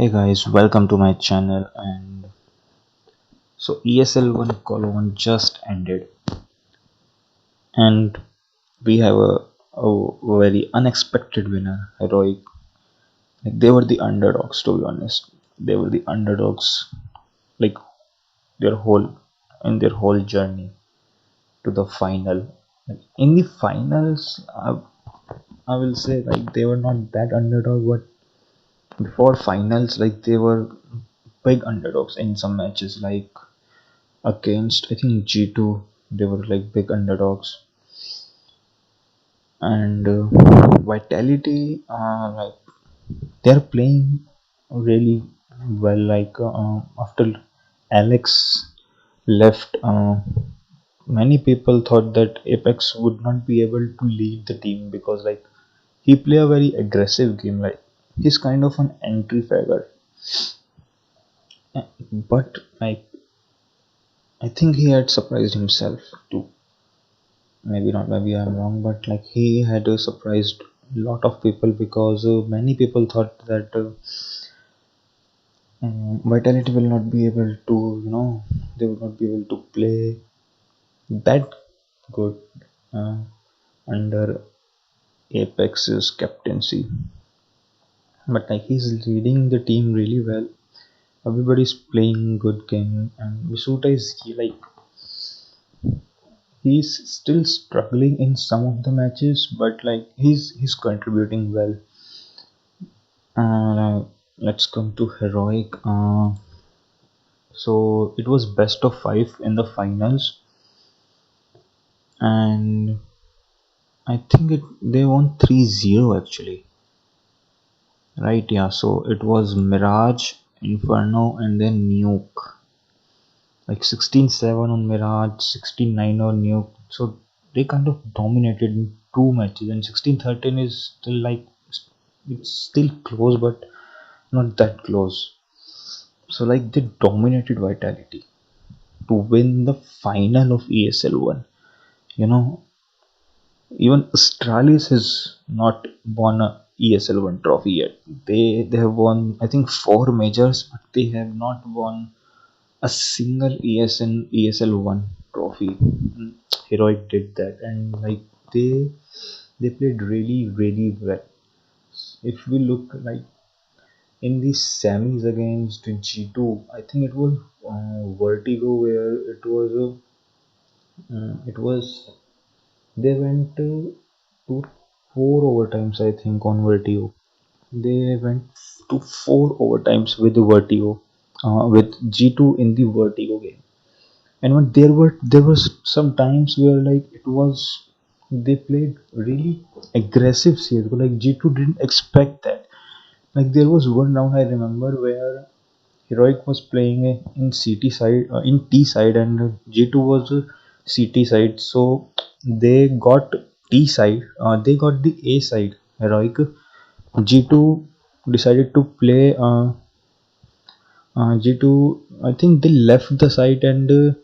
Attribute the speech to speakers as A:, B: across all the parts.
A: Hey guys, welcome to my channel. And so ESL One Cologne just ended, and we have a very unexpected winner, Heroic. Like they were the underdogs, to be honest. They were the underdogs, like their whole in their whole journey to the final. Like, in the finals, I will say like they were not that underdog, but before finals, like they were big underdogs in some matches. Like against I think G2 they were like big underdogs, and Vitality like they're playing really well. Like after Alex left, many people thought that Apex would not be able to lead the team because like he play a very aggressive game. Like he's kind of an entry figure, but like I think he had surprised himself too. Maybe not, maybe I'm wrong, but like he had surprised a lot of people because many people thought that Vitality will not be able to, they will not be able to play that good uh, under Apex's captaincy. But like he's leading the team really well. Everybody's playing good game, and Visuta is like he's still struggling in some of the matches, but like he's contributing well. Let's come to Heroic. So it was best of five in the finals, and I think they won 3-0 actually, right? Yeah. So it was Mirage, Inferno, and then Nuke. Like 16-7 on Mirage, 16-9 on Nuke. So they kind of dominated in two matches, and 16-13 is still like it's still close, but not that close. So like they dominated Vitality to win the final of ESL One. You know, even Astralis has not won a ESL One trophy yet. They have won I think four majors, but they have not won a single ESL One trophy. Heroic did that, and like they played really well. If we look like in the semis against G2, I think it was Vertigo where it was they went to four overtimes I think on Vertigo. They went to four overtimes with the Vertigo, with G2 in the Vertigo game. And when there was some times where like it was they played really aggressive CS:GO. Like G2 didn't expect that. Like there was one round I remember where Heroic was playing in CT side, in T side, and G2 was CT side. So they got T side, they got the A side. Heroic G2 decided to play G2. I think they left the site and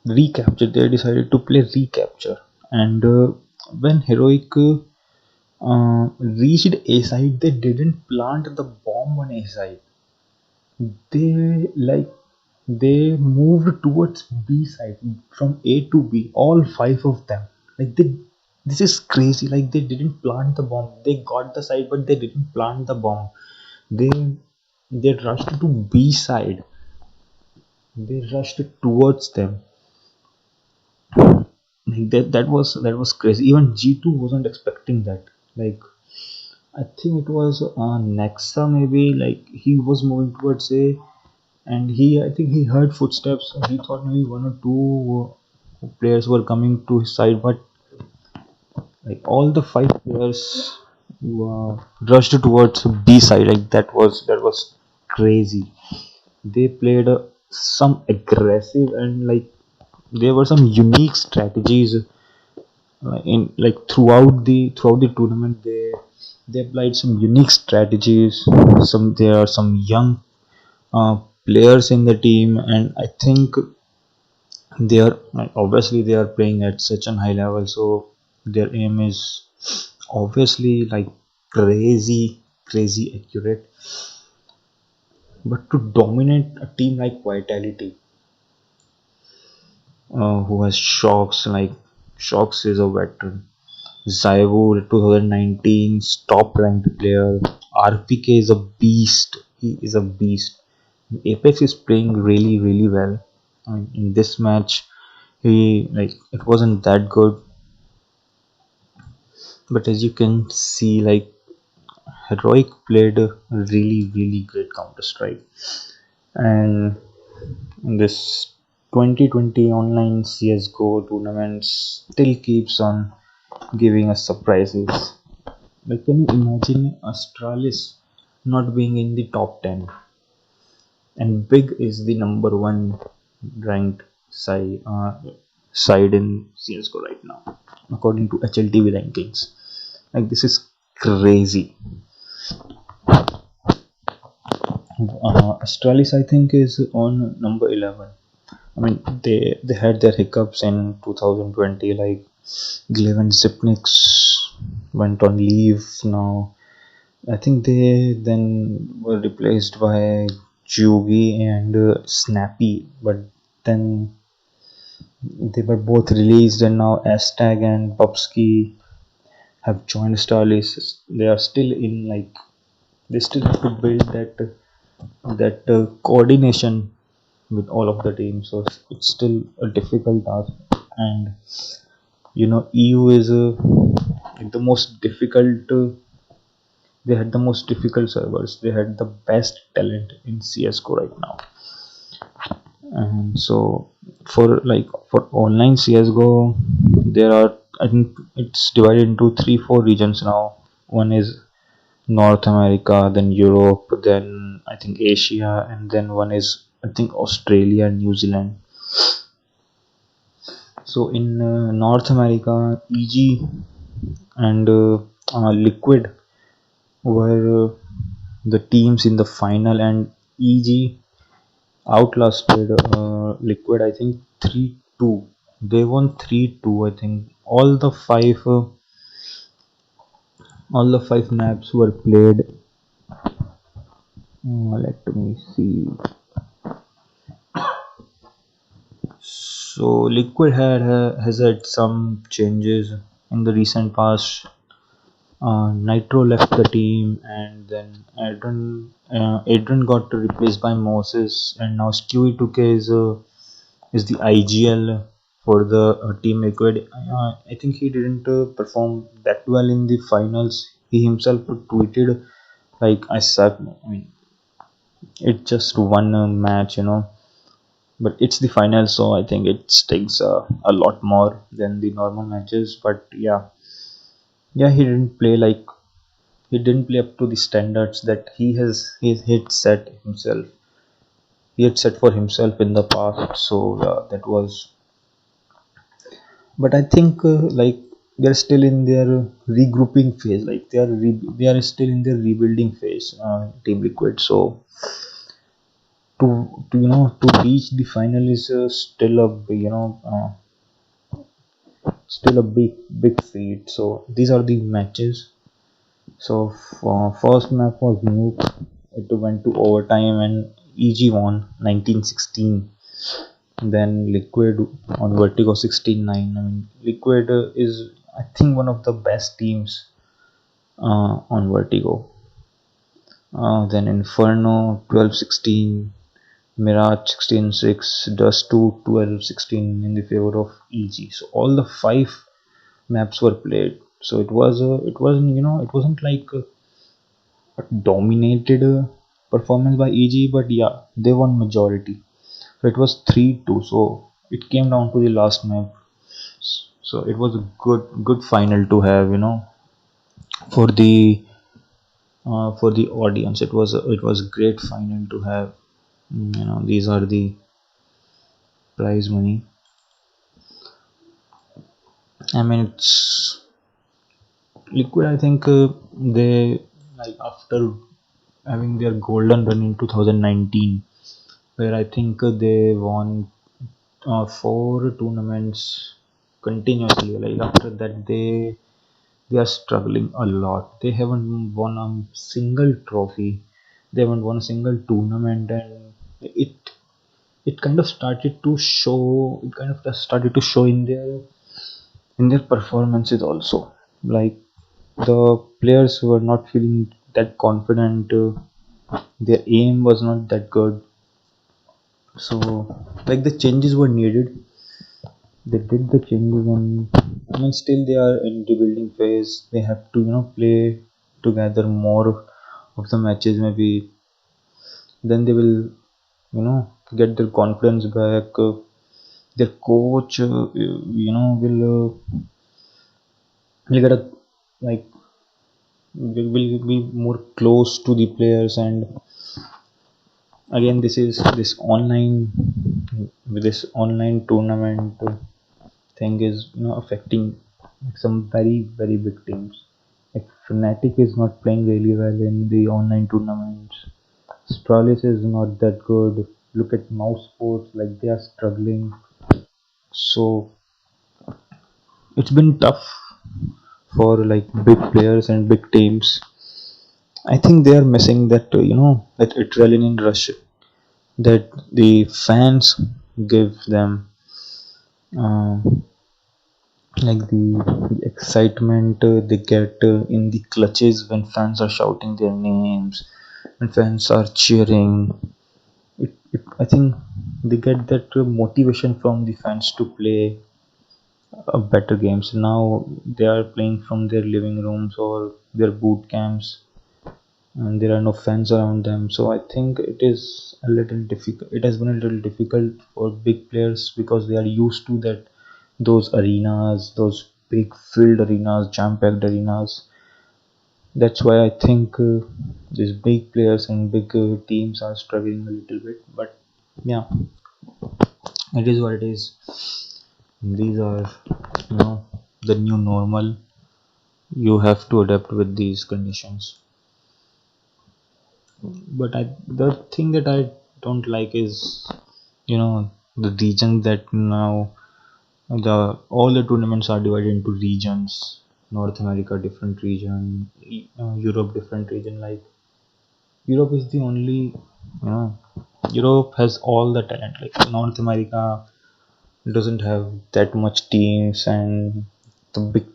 A: recapture. They decided to play recapture, and when Heroic reached A side, they didn't plant the bomb on A side. They moved towards B side from A to B, all five of them. Like this is crazy. Like they didn't plant the bomb. They got the side, but they didn't plant the bomb. They they rushed to B side. They rushed towards them. Like that was crazy. Even G2 wasn't expecting that. Like I think it was Nexa maybe. Like he was moving towards A, and I think he heard footsteps. He thought maybe one or two players were coming to his side, but like all the five players rushed towards B side. Like that was crazy. They played some aggressive, and like there were some unique strategies in like throughout the tournament. They applied some unique strategies. There are some young uh, players in the team, and I think they are like, obviously they are playing at such a high level, so their aim is obviously like crazy crazy accurate. But to dominate a team like Vitality, who has Shocks, like Shocks is a veteran. Zaivur 2019 top ranked player. RPK is a beast. He is a beast. Apex is playing really well. I mean, in this match, he like it wasn't that good, but as you can see, like Heroic played a really great Counter Strike, and this 2020 online CS:GO tournament still keeps on giving us surprises. Like, can you imagine Astralis not being in the top 10? And Big is the number one ranked side in CSGO right now, according to HLTV rankings. Like, this is crazy. Astralis, I think, is on number 11. I mean, they had their hiccups in 2020, like Gleven Zipniks went on leave now. I think they then were replaced by Jugi and Snappy, but then they were both released, and now Astag and Popsky have joined Starlist. They are still in, like, they still have to build that coordination with all of the teams, so it's still a difficult task. And EU is like the most difficult. They had the most difficult servers. They had the best talent in CS:GO right now. And so for online CS:GO, there are, I think it's divided into 3 4 regions now. One is North America, then Europe, then I think Asia, and then one is, I think, Australia and New Zealand. So in North America, EG and Liquid were the teams in the final, and EG outlasted Liquid, I think, 3-2. They won 3-2. I think all the five maps were played. Let me see. So Liquid has had some changes in the recent past. Nitro left the team, and then Adrian got replaced by Moses, and now Stewie Tuke is the IGL for the team Liquid. I think he didn't perform that well in the finals. He himself tweeted like, "I suck." I mean, it just one match. But it's the final, so I think it stings a lot more than the normal matches. But yeah, he didn't play up to the standards that he had set for himself in the past. So that was. But I think like they're still in their regrouping phase. Like they are still in their rebuilding phase. Team Liquid. So to reach the final is still a big feat. So these are the matches. So first map was Nuke. It went to overtime, and EG won 1916. Then Liquid on Vertigo 16-9. I mean, Liquid is, I think, one of the best teams on Vertigo. Then Inferno 12-16, Mirage 16-6, Dust 2 12-16 in the favor of EG. So all the five maps were played. So it wasn't like a dominated performance by EG, but yeah, they won majority. So it was 3-2. So it came down to the last map. So it was a good final to have, for the audience. It was a great final to have. These are the prize money. I mean, it's Liquid. I think they, like, after having their golden run in 2019, where I think they won 4 tournaments continuously. Like, after that, they they are struggling a lot. They haven't won a single trophy. They haven't won a single tournament, and it kind of started to show. It kind of started to show in their performances also. Like the players were not feeling that confident. Their aim was not that good. So like the changes were needed. They did the changes, and I mean still they are in rebuilding phase. They have to play together more of the matches. Maybe then they will get their confidence back. Their coach will get a like will be more close to the players. And again, this online with this online tournament thing is affecting like some very big teams. Like Fnatic is not playing really well in the online tournaments. Astralis is not that good. Look at Mouse Sports, like they are struggling. So it's been tough for like big players and big teams. I think they are missing that that adrenaline rush that the fans give them. Uh, like the excitement they get in the clutches when fans are shouting their names, when fans are cheering. I think they get that motivation from the fans to play better games. Now they are playing from their living rooms or their boot camps, and there are no fans around them. So I think it is a little difficult. It has been a little difficult for big players because they are used to that, those arenas, those big filled arenas, jam packed arenas. That's why I think these big players and big teams are struggling a little bit. But yeah, it is what it is. These are, the new normal. You have to adapt with these conditions. But the thing that I don't like is, the region that now all the tournaments are divided into regions. North America different region, Europe different region. Like Europe is the only, Europe has all the talent. Like North America doesn't have that much teams, and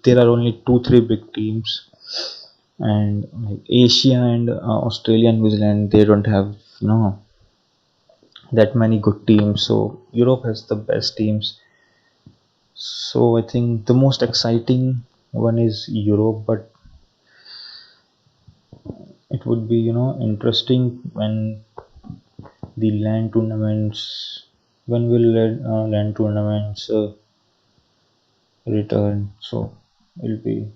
A: there are only two three big teams. And like Asia and Australia and New Zealand, they don't have that many good teams. So Europe has the best teams. So I think the most exciting one is Europe, but it would be interesting when the land tournaments, when will land tournaments return. So it'll be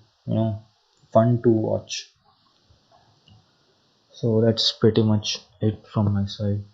A: fun to watch. So that's pretty much it from my side.